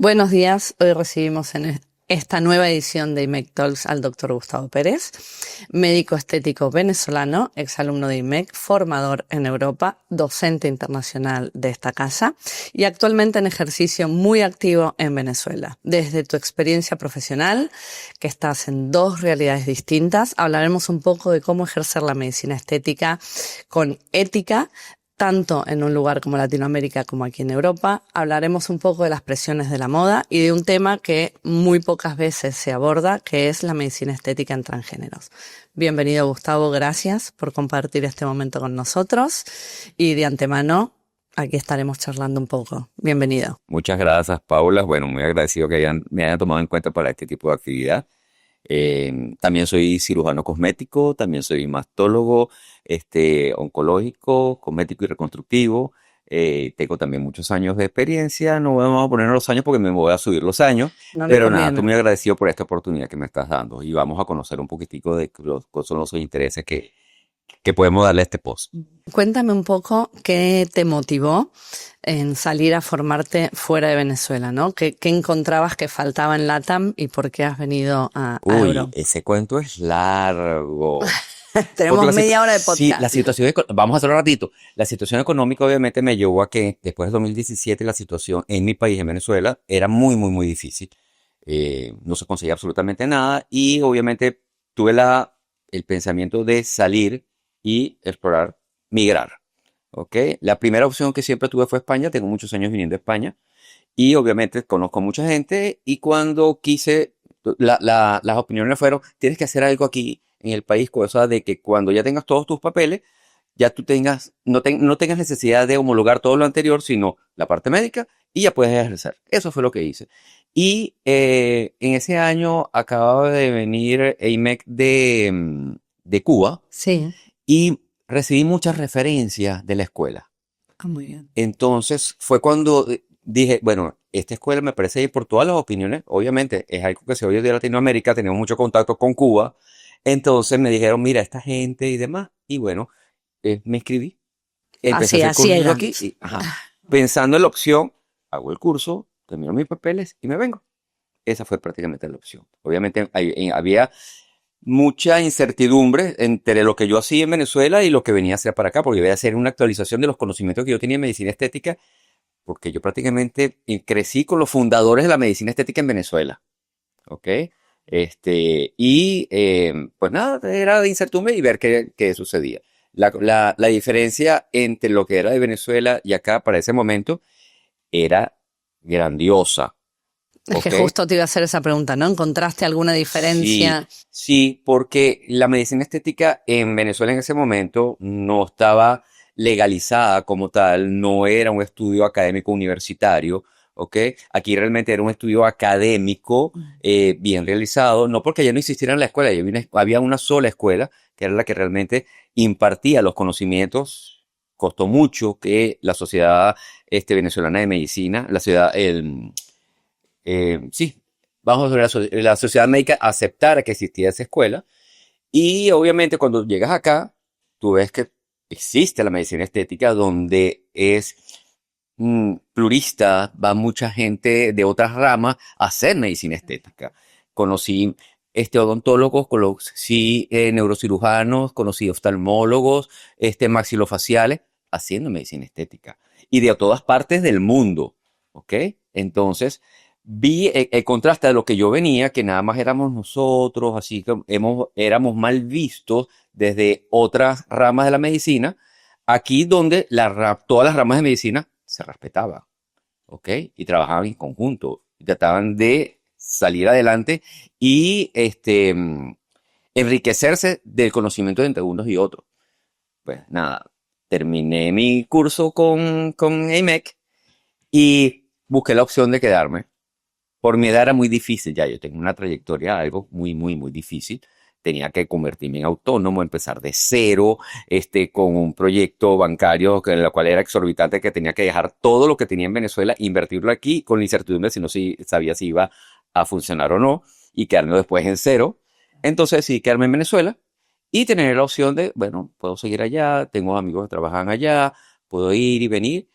Buenos días, hoy recibimos en esta nueva edición de IMEC Talks al doctor Gustavo Pérez, médico estético venezolano, exalumno de IMEC, formador en Europa, docente internacional de esta casa y actualmente en ejercicio muy activo en Venezuela. Desde tu experiencia profesional, que estás en dos realidades distintas, hablaremos un poco de cómo ejercer la medicina estética con ética, tanto en un lugar como Latinoamérica como aquí en Europa. Hablaremos un poco de las presiones de la moda y de un tema que muy pocas veces se aborda, que es la medicina estética en transgéneros. Bienvenido, Gustavo, gracias por compartir este momento con nosotros y de antemano aquí estaremos charlando un poco. Bienvenido. Muchas gracias, Paula. Bueno, muy agradecido que me hayan tomado en cuenta para este tipo de actividad. También soy cirujano cosmético, también soy mastólogo, oncológico, cosmético y reconstructivo. Tengo también muchos años de experiencia. No vamos a poner los años porque me voy a subir los años. No le Pero nada, estoy conviene. muy agradecido por esta oportunidad que me estás dando y vamos a conocer un poquitico de cuáles son los intereses que podemos darle a este post. Cuéntame un poco qué te motivó en salir a formarte fuera de Venezuela, ¿no? ¿Qué encontrabas que faltaba en LATAM y por qué has venido a Uy, Europa? ese cuento es largo. Porque Tenemos media hora de sí, la podcast. situación, vamos a hacerlo un ratito. La situación económica obviamente me llevó a que después del 2017 la situación en mi país, en Venezuela, era muy, muy, muy difícil. No se conseguía absolutamente nada y obviamente tuve el pensamiento de salir y explorar, migrar. ¿Ok? La primera opción que siempre tuve fue España. Tengo muchos años viniendo a España y obviamente conozco mucha gente y cuando quise, las opiniones fueron, tienes que hacer algo aquí en el país, cosa de que cuando ya tengas todos tus papeles, ya tú tengas, no tengas necesidad de homologar todo lo anterior, sino la parte médica y ya puedes ejercer. Eso fue lo que hice. Y en ese año acababa de venir AMEC de Cuba Sí. y recibí muchas referencias de la escuela. Ah, muy bien. Entonces fue cuando dije, bueno, esta escuela me parece ir por todas las opiniones. Obviamente es algo que se oye de Latinoamérica, tenemos mucho contacto con Cuba. Entonces me dijeron, mira, esta gente y demás. Y bueno, me inscribí. Empecé a Así, hacer a cursos ciegas. aquí y, ajá, pensando en la opción, hago el curso, termino mis papeles y me vengo. Esa fue prácticamente la opción. Obviamente había mucha incertidumbre entre lo que yo hacía en Venezuela y lo que venía a hacer para acá, porque iba a hacer una actualización de los conocimientos que yo tenía en medicina estética porque yo prácticamente crecí con los fundadores de la medicina estética en Venezuela, ¿ok? Pues nada, era de incertidumbre y ver qué sucedía. La diferencia entre lo que era de Venezuela y acá para ese momento era grandiosa, Es que ¿ok? justo te iba a hacer esa pregunta, ¿no? ¿Encontraste alguna Sí, diferencia? sí, porque la medicina estética en Venezuela en ese momento no estaba legalizada como tal, no era un estudio académico universitario, ¿ok? Aquí realmente era un estudio académico bien realizado, no porque ya no existiera en la escuela, había una sola escuela que era la que realmente impartía los conocimientos. Costó mucho que la sociedad venezolana de medicina, sí, vamos a ver, la sociedad médica aceptara que existía esa escuela. Y obviamente cuando llegas acá, tú ves que existe la medicina estética donde es plurista, va mucha gente de otras ramas a hacer medicina estética. Conocí odontólogos, conocí neurocirujanos, conocí oftalmólogos, maxilofaciales, haciendo medicina estética. Y de todas partes del mundo, ¿ok? Entonces, vi el contraste de lo que yo venía, que nada más éramos nosotros, así que éramos mal vistos desde otras ramas de la medicina, aquí donde todas las ramas de medicina se respetaban, ¿ok? Y trabajaban en conjunto, y trataban de salir adelante y enriquecerse del conocimiento de entre unos y otros. Pues nada, terminé mi curso con AMEC y busqué la opción de quedarme. Por mi edad era muy difícil ya, yo tengo una trayectoria, algo muy, muy, muy difícil. Tenía que convertirme en autónomo, empezar de cero, con un proyecto bancario en el cual era exorbitante, que tenía que dejar todo lo que tenía en Venezuela, invertirlo aquí con la incertidumbre si no sabía si iba a funcionar o no y quedarme después en cero. Entonces decidí quedarme en Venezuela y tener la opción de, bueno, puedo seguir allá, tengo amigos que trabajan allá, puedo ir y venir.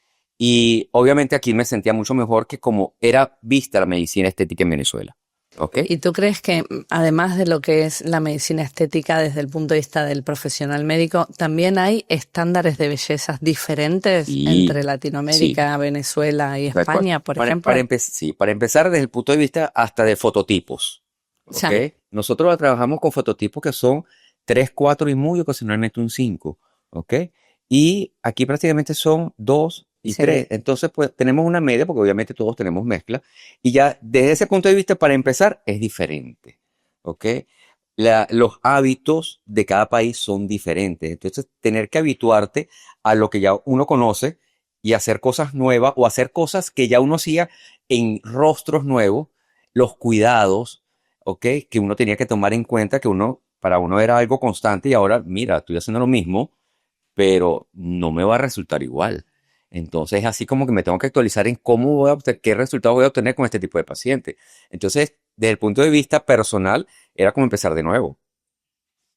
Y obviamente aquí me sentía mucho mejor que como era vista la medicina estética en Venezuela. ¿Ok? ¿Y tú crees que además de lo que es la medicina estética desde el punto de vista del profesional médico, también hay estándares de bellezas diferentes Y entre sí, Latinoamérica, Venezuela y tal cual. España, por Para ejemplo? sí, para empezar desde el punto de vista hasta de fototipos. O ¿Ok? sea, Nosotros trabajamos con fototipos que son 3 4 y muy ocasionalmente un 5. ¿Ok? Y aquí prácticamente son 2 y sí. 3. Entonces, pues tenemos una media, porque obviamente todos tenemos mezcla. Y ya desde ese punto de vista, para empezar, es diferente. ¿Ok? Los hábitos de cada país son diferentes. Entonces, tener que habituarte a lo que ya uno conoce y hacer cosas nuevas o hacer cosas que ya uno hacía en rostros nuevos, los cuidados, ¿ok? Que uno tenía que tomar en cuenta que para uno era algo constante y ahora, mira, estoy haciendo lo mismo, pero no me va a resultar igual. Entonces, es así como que me tengo que actualizar en cómo voy a obtener, qué resultados voy a obtener con este tipo de paciente. Entonces, desde el punto de vista personal, era como empezar de nuevo.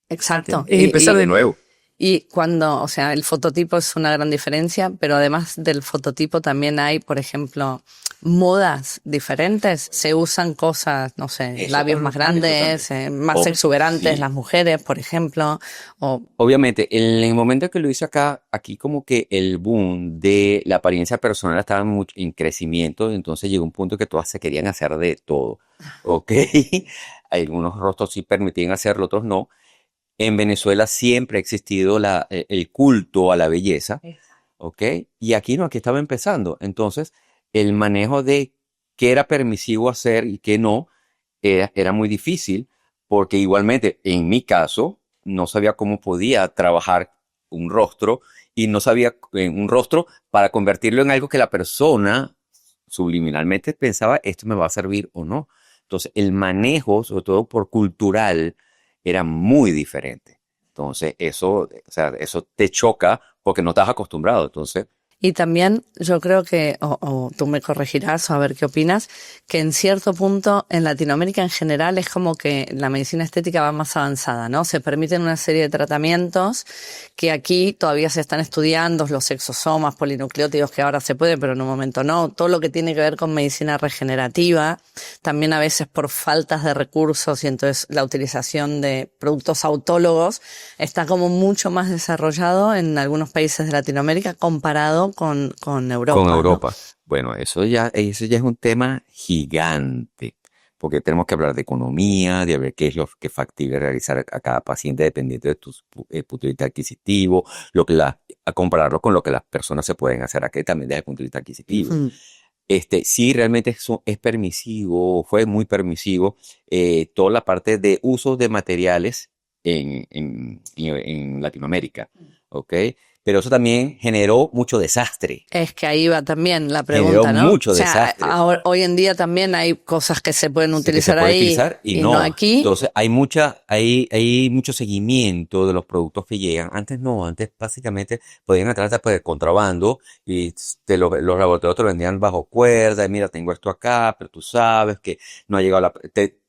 Exacto. ¿Entiendes? Es empezar de nuevo. Y cuando, o sea, el fototipo es una gran diferencia, pero además del fototipo también hay, por ejemplo, modas diferentes. Se usan cosas, no sé, Eso labios más también, eso grandes, también. más exuberantes Sí. las mujeres, por ejemplo. O, Obviamente, en el momento que lo hice acá, aquí como que el boom de la apariencia personal estaba mucho en crecimiento, entonces llegó un punto que todas se querían hacer de todo, ¿ok? Algunos rostros sí permitían hacerlo, otros no. En Venezuela siempre ha existido el culto a la belleza, ¿ok? Y aquí no, aquí estaba empezando. Entonces, el manejo de qué era permisivo hacer y qué no era muy difícil, porque igualmente, en mi caso, no sabía cómo podía trabajar un rostro y no sabía en un rostro para convertirlo en algo que la persona subliminalmente pensaba, esto me va a servir o no. Entonces, el manejo, sobre todo por cultural, era muy diferente. Entonces, o sea, eso te choca porque no estás acostumbrado. Entonces, y también yo creo que, o tú me corregirás o a ver qué opinas, que en cierto punto en Latinoamérica en general es como que la medicina estética va más avanzada, ¿no? Se permiten una serie de tratamientos que aquí todavía se están estudiando, los exosomas, polinucleótidos que ahora se puede, pero en un momento no. Todo lo que tiene que ver con medicina regenerativa, también a veces por faltas de recursos y entonces la utilización de productos autólogos está como mucho más desarrollado en algunos países de Latinoamérica comparado con con Europa, ¿no? Europa. Bueno, eso ya es un tema gigante, porque tenemos que hablar de economía, de ver qué es lo que es factible realizar a cada paciente dependiente de tu punto de vista adquisitivo, a compararlo con lo que las personas se pueden hacer aquí también desde el punto de vista adquisitivo. Mm. Sí, realmente es permisivo, fue muy permisivo, toda la parte de uso de materiales en Latinoamérica, ¿ok? Pero eso también generó mucho desastre. Es que ahí va también la Generó pregunta, ¿no? O mucho sea, desastre hoy en día también hay cosas que se pueden sí que se utilizar puede ahí utilizar y y no no. aquí. Entonces hay mucho seguimiento de los productos que llegan. Antes no, antes básicamente podían entrar hasta de contrabando y los laboratorios te lo vendían bajo cuerda. Y mira, tengo esto acá, pero tú sabes que no ha llegado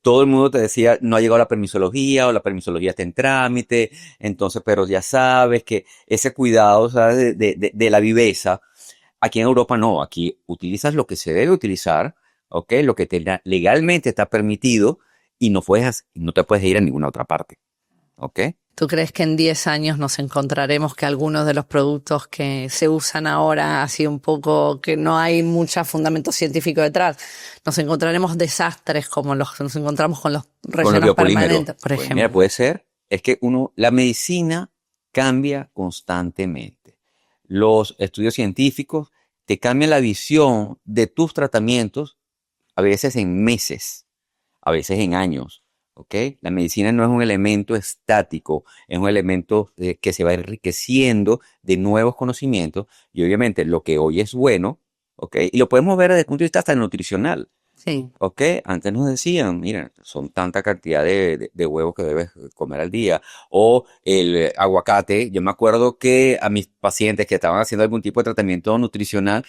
todo el mundo te decía, no ha llegado la permisología o la permisología está en trámite. Entonces, pero ya sabes que ese cuidado, ¿sabes? De la viveza. Aquí en Europa no, aquí utilizas lo que se debe utilizar, ¿ok? Lo que legalmente está permitido y no te puedes ir a ninguna otra parte, ¿ok? ¿Tú crees que en 10 años nos encontraremos que algunos de los productos que se usan ahora, así un poco, que no hay mucho fundamento científico detrás, nos encontraremos desastres como los que nos encontramos con los Con los rellenos biopolímeros, permanentes, por pues mira, ejemplo? puede ser, es que la medicina cambia constantemente. Los estudios científicos te cambian la visión de tus tratamientos, a veces en meses, a veces en años, ¿ok? La medicina no es un elemento estático, es un elemento que se va enriqueciendo de nuevos conocimientos y obviamente lo que hoy es bueno, ¿ok? Y lo podemos ver desde el punto de vista hasta nutricional, Sí. ¿ok? Antes nos decían, mira, son tanta cantidad de huevos que debes comer al día o el aguacate. Yo me acuerdo que a mis pacientes que estaban haciendo algún tipo de tratamiento nutricional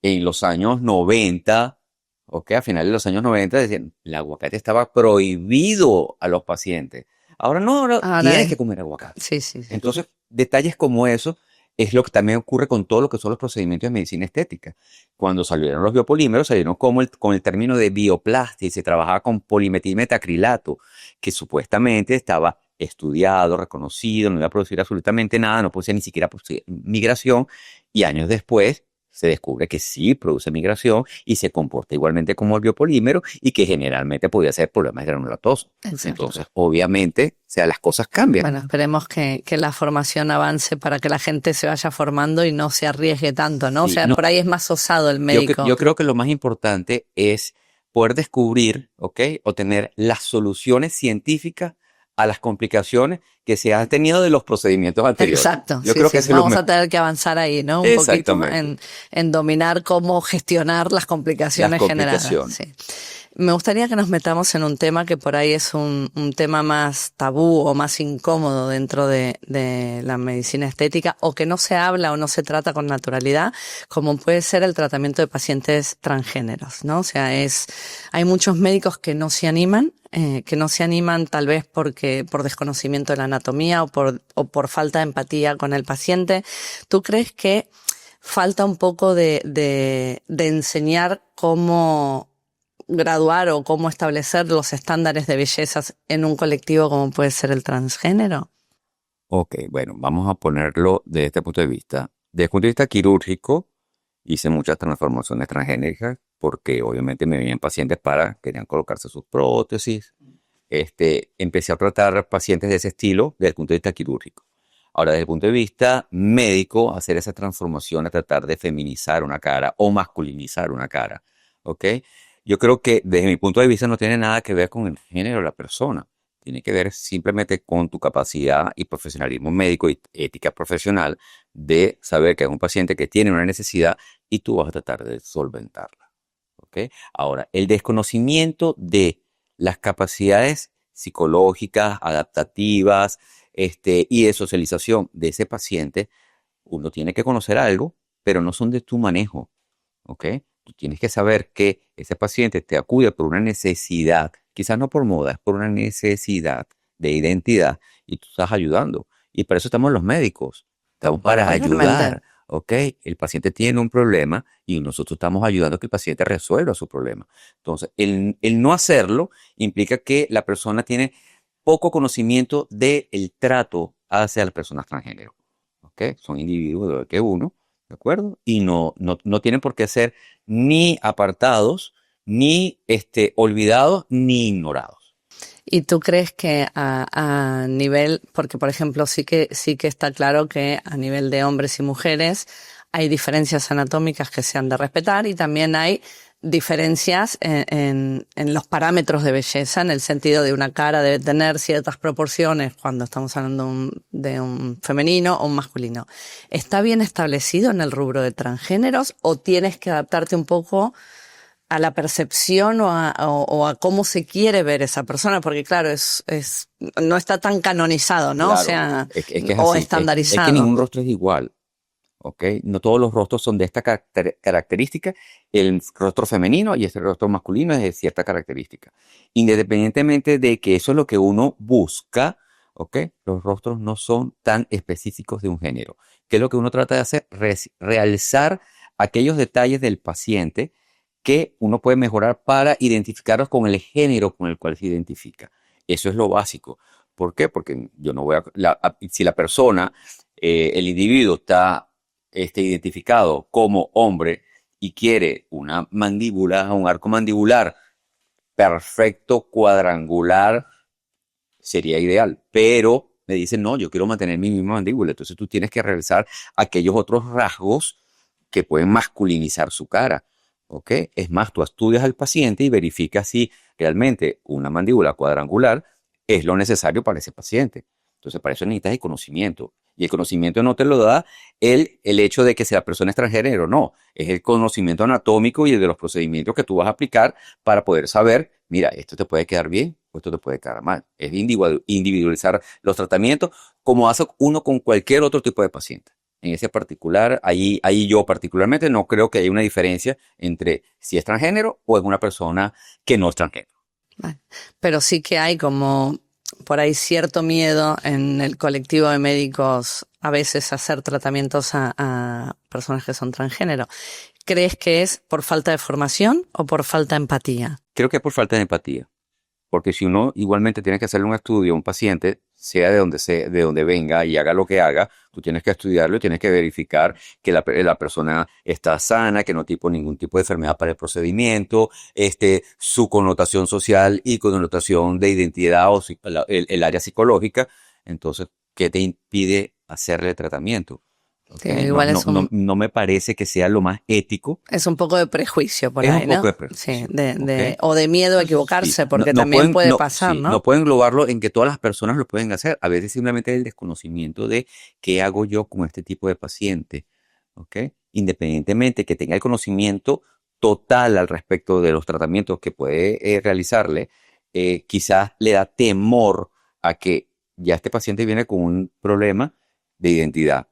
en los años 90, ¿ok? A finales de los años 90 decían, el aguacate estaba prohibido a los pacientes. Ahora no, ahora Ahora tienes es, que comer aguacate. sí, sí, sí. Entonces, detalles como eso es lo que también ocurre con todo lo que son los procedimientos de medicina estética. Cuando salieron los biopolímeros, salieron con el término de bioplastia y se trabajaba con polimetilmetacrilato, que supuestamente estaba estudiado, reconocido, no iba a producir absolutamente nada, no producía ni siquiera migración, y años después se descubre que sí produce migración y se comporta igualmente como el biopolímero y que generalmente podía ser problemas granulatosos. Exacto. Entonces, obviamente, o sea, las cosas cambian. Bueno, esperemos que la formación avance para que la gente se vaya formando y no se arriesgue tanto, ¿no? Sí, o sea, no, por ahí es más osado el yo, médico. yo creo que lo más importante es poder descubrir, ¿ok? O tener las soluciones científicas a las complicaciones que se han tenido de los procedimientos anteriores. Exacto, Yo sí, creo sí. que eso es lo Vamos a mejor. tener que avanzar ahí, ¿no? Un poquito Exactamente. en dominar cómo gestionar las complicaciones Las generadas. complicaciones. Sí. Me gustaría que nos metamos en un tema que por ahí es un tema más tabú o más incómodo dentro de la medicina estética, o que no se habla o no se trata con naturalidad, como puede ser el tratamiento de pacientes transgéneros, ¿no? O sea, hay muchos médicos que no se animan tal vez por desconocimiento de la anatomía o por falta de empatía con el paciente. ¿Tú crees que falta un poco de enseñar cómo graduar o cómo establecer los estándares de belleza en un colectivo como puede ser el transgénero? Ok, bueno, vamos a ponerlo desde este punto de vista. Desde el punto de vista quirúrgico, hice muchas transformaciones transgénicas porque obviamente me venían pacientes querían colocarse sus prótesis. Empecé a tratar pacientes de ese estilo desde el punto de vista quirúrgico. Ahora, desde el punto de vista médico, hacer esa transformación a tratar de feminizar una cara o masculinizar una cara, ¿ok? Yo creo que desde mi punto de vista no tiene nada que ver con el género de la persona. Tiene que ver simplemente con tu capacidad y profesionalismo médico y ética profesional de saber que es un paciente que tiene una necesidad y tú vas a tratar de solventarla, ¿ok? Ahora, el desconocimiento de las capacidades psicológicas, adaptativas, y de socialización de ese paciente, uno tiene que conocer algo, pero no son de tu manejo, ¿ok? Tú tienes que saber que ese paciente te acude por una necesidad, quizás no por moda, es por una necesidad de identidad y tú estás ayudando. Y para eso estamos los médicos, estamos para ayudar, ¿ok? El paciente tiene un problema y nosotros estamos ayudando a que el paciente resuelva su problema. Entonces, el no hacerlo implica que la persona tiene poco conocimiento del trato hacia las personas transgénero, ¿ok? Son individuos igual que uno, ¿de acuerdo? Y no tienen por qué ser ni apartados, ni olvidados, ni ignorados. ¿Y tú crees que a nivel, porque por ejemplo sí que está claro que a nivel de hombres y mujeres hay diferencias anatómicas que se han de respetar y también hay diferencias en los parámetros de belleza, en el sentido de una cara debe tener ciertas proporciones cuando estamos hablando de un femenino o un masculino? ¿Está bien establecido en el rubro de transgéneros o tienes que adaptarte un poco a la percepción o a cómo se quiere ver esa persona? Porque claro, no está tan canonizado, ¿no? Claro, O sea, es que es o así, estandarizado. es que ningún rostro es igual, ¿ok? No todos los rostros son de esta característica. El rostro femenino y este rostro masculino es de cierta característica. Independientemente de que eso es lo que uno busca, ¿ok? Los rostros no son tan específicos de un género. ¿Qué es lo que uno trata de hacer? Realzar aquellos detalles del paciente que uno puede mejorar para identificarlos con el género con el cual se identifica. Eso es lo básico. ¿Por qué? Porque yo no voy si la persona, el individuo está identificado como hombre y quiere una mandíbula, un arco mandibular perfecto, cuadrangular, sería ideal. Pero me dicen, no, yo quiero mantener mi misma mandíbula. Entonces tú tienes que realizar aquellos otros rasgos que pueden masculinizar su cara. ¿Ok? Es más, tú estudias al paciente y verificas si realmente una mandíbula cuadrangular es lo necesario para ese paciente. Entonces, para eso necesitas el conocimiento. Y el conocimiento no te lo da el hecho de que sea persona extranjera o no. Es el conocimiento anatómico y el de los procedimientos que tú vas a aplicar para poder saber, mira, esto te puede quedar bien o esto te puede quedar mal. Es individualizar los tratamientos como hace uno con cualquier otro tipo de paciente. En ese particular, ahí yo particularmente no creo que haya una diferencia entre si es transgénero o es una persona que no es transgénero. Vale. Pero sí que hay como por ahí cierto miedo en el colectivo de médicos a veces a hacer tratamientos a personas que son transgénero. ¿Crees que es por falta de formación o por falta de empatía? Creo que es por falta de empatía. Porque si uno igualmente tiene que hacerle un estudio a un paciente, sea, de donde venga y haga lo que haga, tú tienes que estudiarlo y tienes que verificar que la persona está sana, que no tipo ningún tipo de enfermedad para el procedimiento, su connotación social y connotación de identidad o el área psicológica. Entonces, ¿qué te impide hacerle tratamiento? Sí, ¿Ok? igual No me parece que sea lo más ético. es un poco de prejuicio por Es ahí, un poco ¿no? de Sí, prejuicio, ¿ok? o de miedo a Sí, equivocarse, porque también puede pasar, sí, no ¿no? pueden englobarlo en que todas las personas lo pueden hacer. A veces simplemente el desconocimiento de qué hago yo con este tipo de paciente, ¿ok? Independientemente que tenga el conocimiento total al respecto de los tratamientos que puede realizarle, quizás le da temor a que ya este paciente viene con un problema de identidad.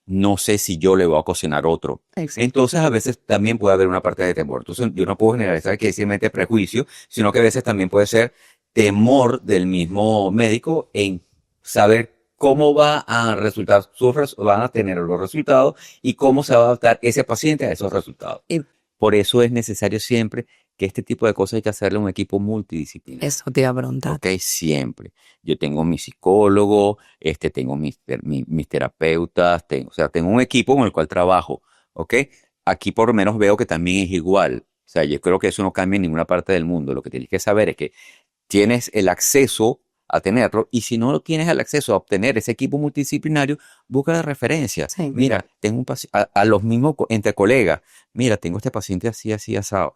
No sé si yo le voy a cocinar otro. Exacto. Entonces, a veces también puede haber una parte de temor. Entonces, yo no puedo generalizar que es simplemente prejuicio, sino que a veces también puede ser temor del mismo médico en saber cómo va a resultar van a tener los resultados y cómo se va a adaptar ese paciente a esos resultados. Y Por eso es necesario siempre que este tipo de cosas hay que hacerle a un equipo multidisciplinar. eso te iba a preguntar. Ok, siempre. Yo tengo mi psicólogo, tengo mis terapeutas, o sea, tengo un equipo con el cual trabajo. Ok, aquí por lo menos veo que también es igual. O sea, yo creo que eso no cambia en ninguna parte del mundo. Lo que tienes que saber es que tienes el acceso a tenerlo y si no tienes el acceso a obtener ese equipo multidisciplinario, busca la referencia. Sí. Mira, tengo un paciente, a los mismos entre colegas, mira, tengo este paciente así, así, asado.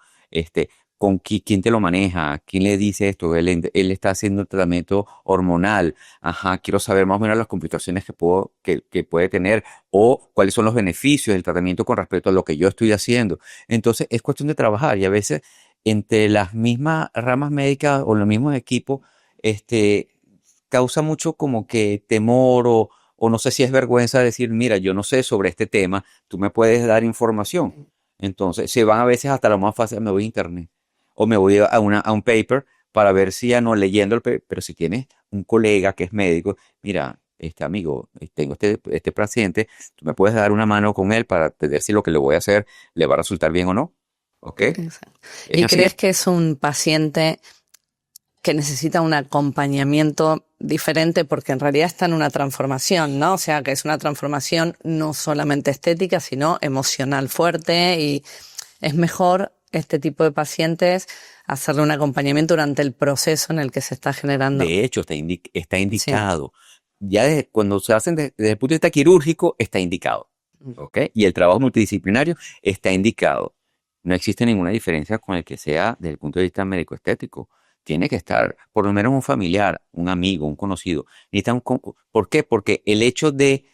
¿Quién te lo maneja? ¿Quién le dice esto? Él está haciendo el tratamiento hormonal. Ajá, quiero saber más o menos las complicaciones que puede tener o cuáles son los beneficios del tratamiento con respecto a lo que yo estoy haciendo. Entonces, es cuestión de trabajar y a veces entre las mismas ramas médicas o los mismos equipos, este, causa mucho como que temor o no sé si es vergüenza decir, mira, yo no sé sobre este tema, tú me puedes dar información. Entonces, se van a veces hasta lo más fácil, me voy a internet o me voy a un paper para ver si ya no leyendo el paper, pero si tienes un colega que es médico, mira, este amigo, tengo este paciente, tú me puedes dar una mano con él para ver si lo que le voy a hacer le va a resultar bien o no. ¿Ok? Exacto. ¿Es ¿Y así? crees que es un paciente que necesita un acompañamiento diferente porque en realidad está en una transformación, ¿no? O sea, que es una transformación no solamente estética, sino emocional fuerte y es mejor este tipo de pacientes hacerle un acompañamiento durante el proceso en el que se está generando. De hecho, está Sí. indicado. Ya cuando se hacen desde el punto de vista quirúrgico, está indicado. ¿Ok? Y el trabajo multidisciplinario está indicado. No existe ninguna diferencia con el que sea desde el punto de vista médico-estético. Tiene que estar por lo menos un familiar, un amigo, un conocido. ¿Por qué? Porque el hecho de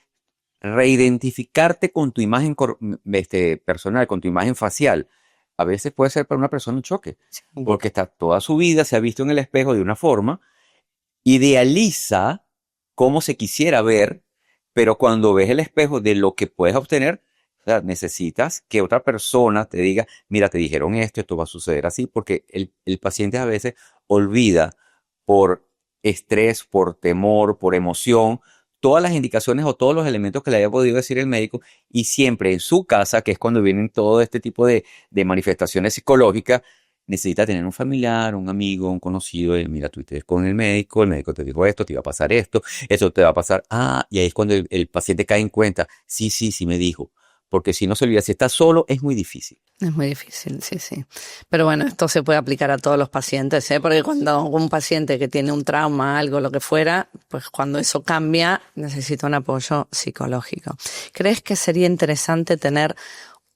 reidentificarte con tu imagen personal, con tu imagen facial, a veces puede ser para una persona un choque. Sí. Porque está toda su vida, se ha visto en el espejo de una forma, idealiza cómo se quisiera ver, pero cuando ves el espejo de lo que puedes obtener, o sea, necesitas que otra persona te diga, mira, te dijeron esto va a suceder así, porque el paciente a veces olvida por estrés, por temor, por emoción, todas las indicaciones o todos los elementos que le haya podido decir el médico y siempre en su casa, que es cuando vienen todo este tipo de manifestaciones psicológicas, necesita tener un familiar, un amigo, un conocido, y mira, tú estás con el médico te dijo esto, te iba a pasar esto te va a pasar, y ahí es cuando el paciente cae en cuenta, sí, sí, sí me dijo, porque si no se olvida, si está solo, es muy difícil. Es muy difícil, sí, sí. Pero bueno, esto se puede aplicar a todos los pacientes, ¿eh? Porque cuando un paciente que tiene un trauma, algo, lo que fuera, pues cuando eso cambia, necesita un apoyo psicológico. ¿Crees que sería interesante tener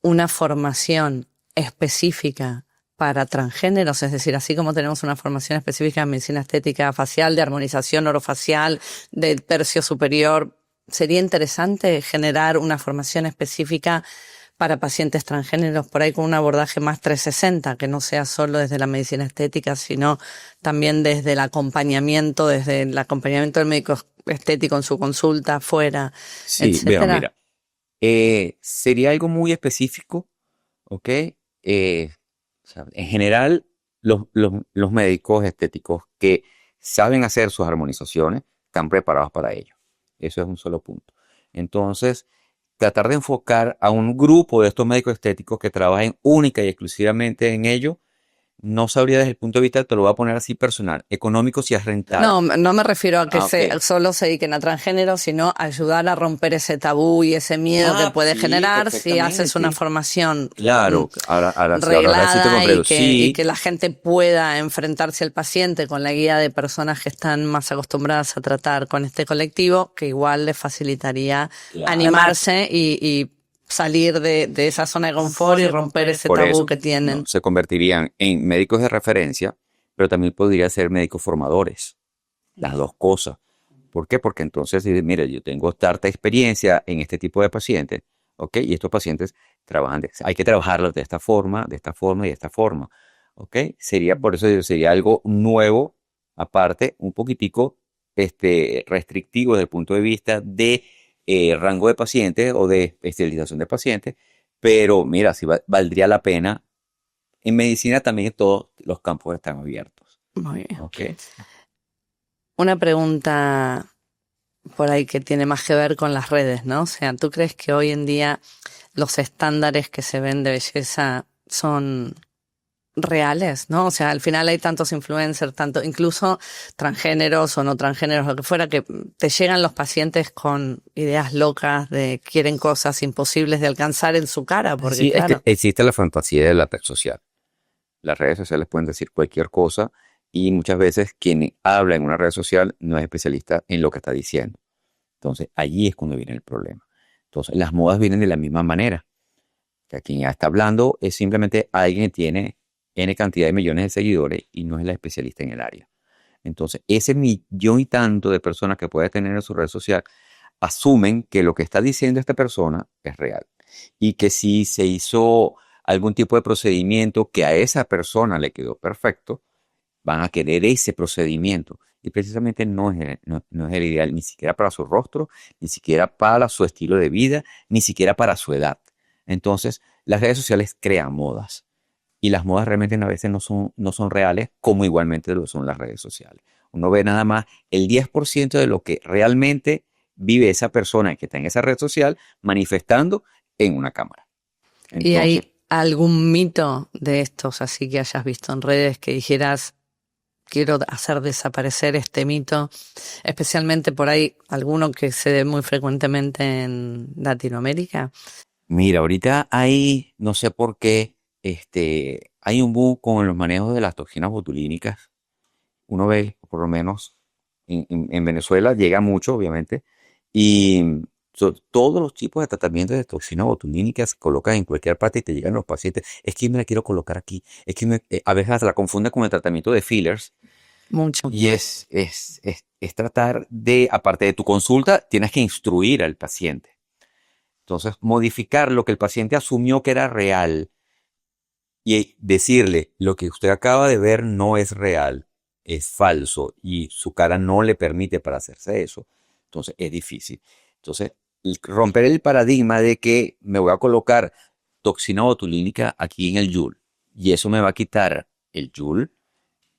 una formación específica para transgéneros? Es decir, así como tenemos una formación específica en medicina estética facial, de armonización orofacial, del tercio superior, ¿sería interesante generar una formación específica para pacientes transgéneros por ahí con un abordaje más 360, que no sea solo desde la medicina estética, sino también desde el acompañamiento del médico estético en su consulta, fuera, Sí, veo, etcétera? mira, sería algo muy específico, ¿ok? O sea, en general, los médicos estéticos que saben hacer sus armonizaciones, están preparados para ello. Eso es un solo punto. Entonces, tratar de enfocar a un grupo de estos médicos estéticos que trabajen única y exclusivamente en ello, no sabría desde el punto de vista, te lo voy a poner así personal, económico si es rentable. No, no me refiero a que Ok. solo se dediquen a transgénero, sino ayudar a romper ese tabú y ese miedo que puede Sí, generar si haces una perfectamente. formación Claro, ahora sí te reglada comprendo. y Sí, que la gente pueda enfrentarse al paciente con la guía de personas que están más acostumbradas a tratar con este colectivo, que igual les facilitaría claro. animarse y salir de esa zona de confort y romper ese Por tabú eso, que no, tienen. se convertirían en médicos de referencia, pero también podría ser médicos formadores, las dos cosas. ¿Por qué? Porque entonces, mire, yo tengo tanta experiencia en este tipo de pacientes, ¿ok? Y estos pacientes trabajan, hay que trabajarlos de esta forma, de esta forma y de esta forma, ¿ok? Sería, por eso sería algo nuevo, aparte, un poquitico restrictivo desde el punto de vista de rango de pacientes o de especialización de pacientes, pero mira, sí valdría la pena. En medicina también todos los campos están abiertos, Muy bien. ¿ok? Una pregunta por ahí que tiene más que ver con las redes, ¿no? O sea, ¿tú crees que hoy en día los estándares que se ven de belleza son reales, ¿no? O sea, al final hay tantos influencers, tanto, incluso transgéneros o no transgéneros, lo que fuera, que te llegan los pacientes con ideas locas de quieren cosas imposibles de alcanzar en su cara, porque Sí, es que claro, existe la fantasía de la red social. Las redes sociales pueden decir cualquier cosa y muchas veces quien habla en una red social no es especialista en lo que está diciendo. Entonces, allí es cuando viene el problema. Entonces, las modas vienen de la misma manera. Que quien ya está hablando es simplemente alguien que tiene N cantidad de millones de seguidores y no es la especialista en el área. Entonces, ese millón y tanto de personas que puede tener en su red social asumen que lo que está diciendo esta persona es real y que si se hizo algún tipo de procedimiento que a esa persona le quedó perfecto, van a querer ese procedimiento. Y precisamente no es el ideal, ni siquiera para su rostro, ni siquiera para su estilo de vida, ni siquiera para su edad. Entonces, las redes sociales crean modas. Y las modas realmente a veces no son reales, como igualmente lo son las redes sociales. Uno ve nada más el 10% de lo que realmente vive esa persona que está en esa red social manifestando en una cámara. ¿y Entonces, hay algún mito de estos así que hayas visto en redes que dijeras, quiero hacer desaparecer este mito, especialmente por ahí alguno que se ve muy frecuentemente en Latinoamérica? mira, ahorita hay, no sé por qué, hay un boom con los manejos de las toxinas botulínicas. Uno ve, por lo menos en Venezuela, llega mucho, obviamente, y todos los tipos de tratamientos de toxina botulínica se colocan en cualquier parte y te llegan los pacientes. Es que me la quiero colocar aquí. Es que a veces hasta la confunden con el tratamiento de fillers. Mucho. Y es tratar de, aparte de tu consulta, tienes que instruir al paciente. Entonces, modificar lo que el paciente asumió que era real y decirle, lo que usted acaba de ver no es real, es falso y su cara no le permite para hacerse eso. Entonces, es difícil. Entonces, romper el paradigma de que me voy a colocar toxina botulínica aquí en el YUL y eso me va a quitar el YUL,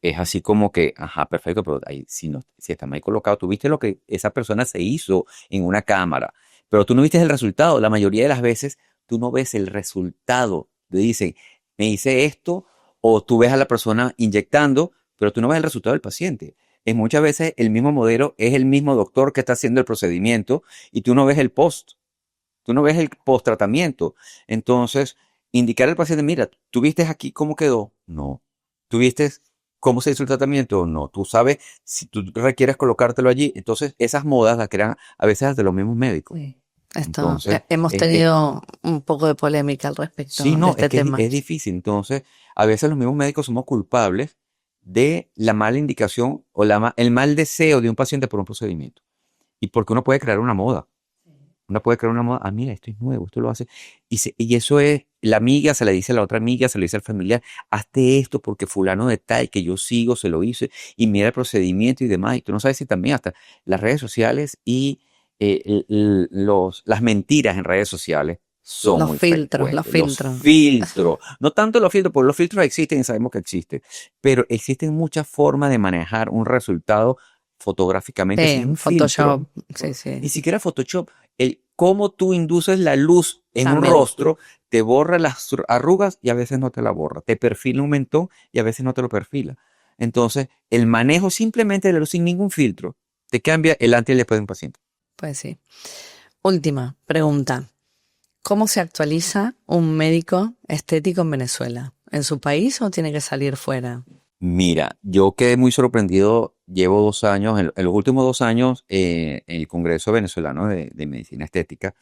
es así como que, ajá, perfecto, pero ahí, si está mal colocado, tú viste lo que esa persona se hizo en una cámara, pero tú no viste el resultado. La mayoría de las veces tú no ves el resultado. Te dicen, me hice esto, o tú ves a la persona inyectando, pero tú no ves el resultado del paciente. Es muchas veces el mismo modelo, es el mismo doctor que está haciendo el procedimiento y tú no ves el post, tú no ves el post tratamiento. Entonces, indicar al paciente, mira, ¿tú viste aquí cómo quedó? No. ¿Tú viste cómo se hizo el tratamiento? No. Tú sabes si tú requieres colocártelo allí. Entonces, esas modas las crean a veces de los mismos médicos. Sí. Esto, Entonces, hemos tenido un poco de polémica al sí, respecto de no, es este que tema. es difícil. Entonces, a veces los mismos médicos somos culpables de la mala indicación o el mal deseo de un paciente por un procedimiento. Y porque uno puede crear una moda. Uno puede crear una moda, ah, mira, esto es nuevo, esto lo hace. Y eso es, la amiga se le dice a la otra amiga, se le dice al familiar, hazte esto porque fulano de tal que yo sigo, se lo hice, y mira el procedimiento y demás. Y tú no sabes si también hasta las redes sociales y las mentiras en redes sociales son Los muy filtros, los frecuentes. Los filtros. filtros, no tanto los filtros, porque los filtros existen y sabemos que existen, pero existen muchas formas de manejar un resultado fotográficamente Sí, sin un Photoshop, filtro. sí, sí. Ni siquiera Photoshop. El cómo tú induces la luz en un También. rostro, te borra las arrugas y a veces no te la borra. Te perfila un mentón y a veces no te lo perfila. Entonces, el manejo simplemente de la luz sin ningún filtro te cambia el antes y el después de un paciente. Pues sí. Última pregunta. ¿Cómo se actualiza un médico estético en Venezuela? ¿En su país o tiene que salir fuera? Mira, yo quedé muy sorprendido. Llevo 2 años, en los últimos 2 años, en el Congreso Venezolano de Medicina Estética,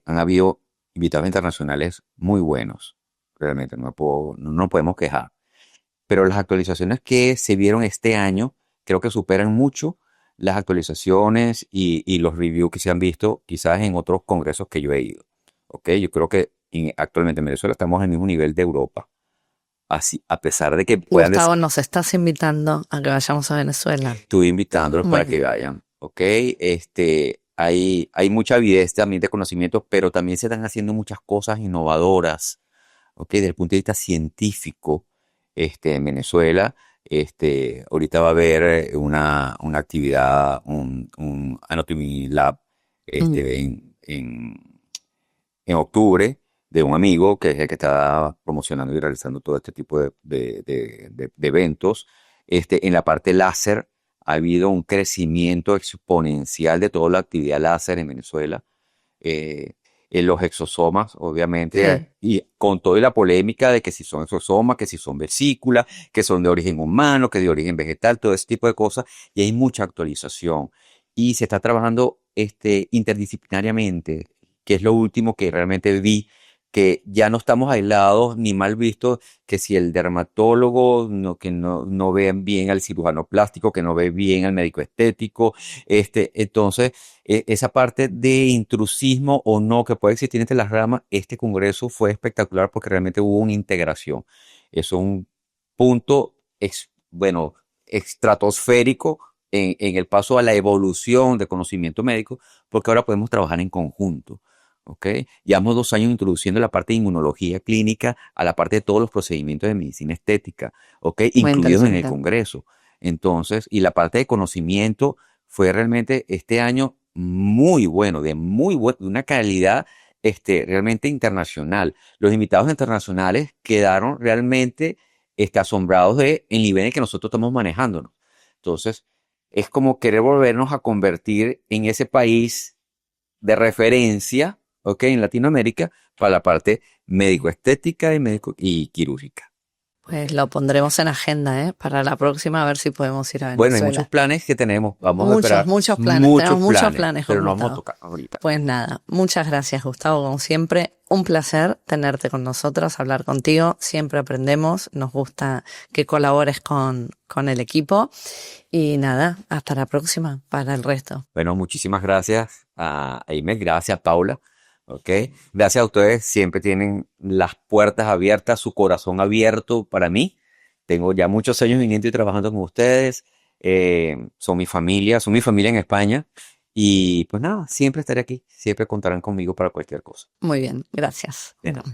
han habido invitados internacionales muy buenos. Realmente no nos podemos quejar. Pero las actualizaciones que se vieron este año creo que superan mucho las actualizaciones y los reviews que se han visto quizás en otros congresos que yo he ido. ¿Ok? Yo creo que actualmente en Venezuela estamos en el mismo nivel de Europa. Así, a pesar de que Gustavo, nos estás invitando a que vayamos a Venezuela. estoy invitándolos para Bueno, que vayan. ¿Ok? Hay mucha avidez también de conocimientos, pero también se están haciendo muchas cosas innovadoras. ¿Ok? Desde el punto de vista científico, en Venezuela, ahorita va a haber una actividad, un Anatomy Lab, mm, en octubre, de un amigo que es el que está promocionando y realizando todo este tipo de eventos. En la parte láser ha habido un crecimiento exponencial de toda la actividad láser en Venezuela. eh, en los exosomas, obviamente, sí, y con toda la polémica de que si son exosomas, que si son vesículas, que son de origen humano, que de origen vegetal, todo ese tipo de cosas, y hay mucha actualización. Y se está trabajando interdisciplinariamente, que es lo último que realmente vi, que ya no estamos aislados ni mal vistos, que si el dermatólogo que no ve bien al cirujano plástico, que no ve bien al médico estético, entonces esa parte de intrusismo o no que puede existir entre las ramas, este congreso fue espectacular porque realmente hubo una integración. Eso es un punto, bueno, estratosférico en el paso a la evolución de conocimiento médico, porque ahora podemos trabajar en conjunto. ¿Ok? Llevamos 2 años introduciendo la parte de inmunología clínica a la parte de todos los procedimientos de medicina estética, ¿ok? muy Incluidos en el interesante. congreso. Entonces, y la parte de conocimiento fue realmente este año muy bueno, de una calidad realmente internacional. Los invitados internacionales quedaron realmente asombrados de el nivel en que nosotros estamos manejándonos. Entonces, es como querer volvernos a convertir en ese país de referencia, ¿ok? En Latinoamérica para la parte médico-estética y quirúrgica. Pues lo pondremos en agenda, ¿eh? Para la próxima a ver si podemos ir a Bueno, hay muchos Venezuela. planes que tenemos. Vamos a Muchos, esperar muchos planes. muchos Tenemos muchos planes, planes pero con no vamos a Gustavo. tocar ahorita. Pues nada, muchas gracias, Gustavo. Como siempre, un placer tenerte con nosotros, hablar contigo. Siempre aprendemos. Nos gusta que colabores con el equipo. Y nada, hasta la próxima para el resto. Bueno, muchísimas gracias a Aimee, gracias a Paula, ¿ok? Gracias a ustedes, siempre tienen las puertas abiertas, su corazón abierto para mí. Tengo ya muchos años viniendo y trabajando con ustedes. Son mi familia en España. Y pues nada, siempre estaré aquí, siempre contarán conmigo para cualquier cosa. Muy bien, gracias. De nada.